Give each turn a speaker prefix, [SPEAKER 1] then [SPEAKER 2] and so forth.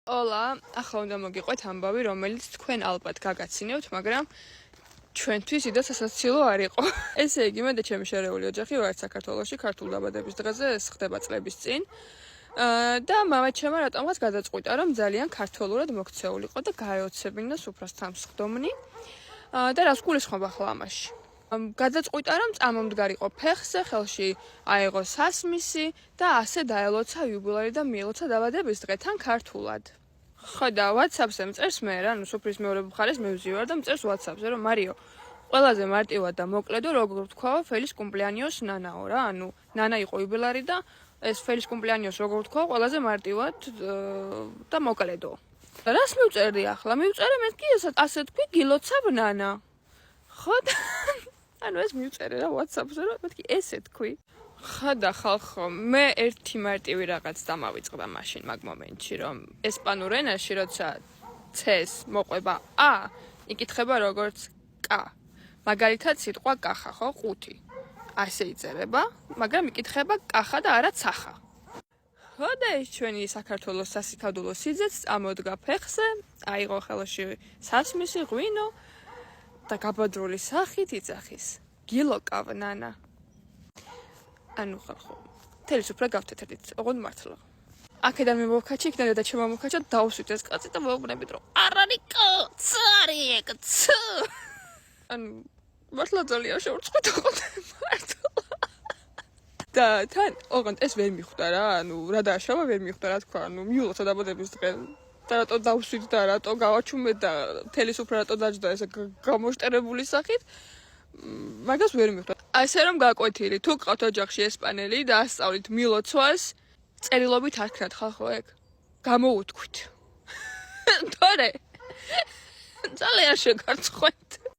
[SPEAKER 1] Ola, ახლა უნდა მოგიყვეთ ამბავი, რომელიც თქვენ ალბათ გაგაცინებთ, მაგრამ ჩვენთვის იდეა სასაცილო არ იყო. ესე იგი, მე და ჩემი შერეული ოჯახი ვართ საქართველოში ქართულ დაბადების დღეზე, ეს ხდება წლების წინ. და მამაჩემმა რატომღაც გადაწყვიტა, რომ ძალიან ქართველურად მოქცეულიყო და გაეოცებინა სუფრასთან მსხდომნი. და რას გულისხმობ ახლა ამაში? გადაწყვიტა, რომ წამომდგარიყო ფეხზე, ხელში აიღო სასმისი და ასე დაელოცა იუბილეი და მიელოცა დაბადების დღეთან ქართულად. ხედა WhatsApp-ზე მწერს მე რა, სუფრის მეორე მხარეს მევზივარ და მწერს WhatsApp-ზე, რომ მარიო, ყველაზე მარტივად და მოკლედო, როგორ ვთქვა, ფელის კუმპლიანიოს ნანაო რა, ნანა იყო იუბილარი და ეს ფელის კუმპლიანიოს როგორ ვთქვა, ყველაზე მარტივად და მოკლედო. რას მივწერდი ახლა? მივწერე მე კი ასე თქვი, გილოცავ ნანა. ხო და ანუ ეს მივწერე რა WhatsApp-ზე, რომ მეთქი ესე თქვი. ხადა ხალხო, მე ერთი მარტივი რაღაც დამავიწყდა მაშინ მაგ მომენტში, რომ ესპანურ ენაში როცა C-ს მოყვება A, იკითხება როგორც K. მაგალითად სიტყვა კახა, ხო, ყუთი. ასე იწერება, მაგრამ იკითხება კახა და არა ცახა. ხო და ეს ჩვენი საქართველოს სასიქადულო სიძეც წამოდგა ფეხზე, აიღო ხელში სასმისი, ღვინო და გაბადრული სახით იწახის. გილოკავ ნანა. ანუ ხალხო, თელი სუფრა გავთეთრით, ოღონდ მართლა. აქედან მე მოვქაჩი, იქიდან და ჩემო მოვქაჩა, დავუსვით ეს კაცი და მოვგნებით, რომ არ არის კაც, არის კაც. ანუ მართლა ძალიან შეურწყოთ ოღონდ მართლა. და თან ოღონდ ეს ვერ მიხვდა რა, ანუ რა დააშავა ვერ მიხვდა რა თქვა, ანუ მიულოცა დაბადების დღე. და რატო დავუსვით და რატო გავაჩუმეთ და თელი სუფრა რატო დაჯდა ესე გამოშტერებული სახით. მაგას ვერ მიხვდა. ასე რომ გაკვეთილი, თუ გყავთ ოჯახში ესპანელი და ასწავლით მილოცვას, წერილობით არ ქნათ ხალხო ეგ. გამოუთქვით. თორე ძალიან შეგარცხვენ.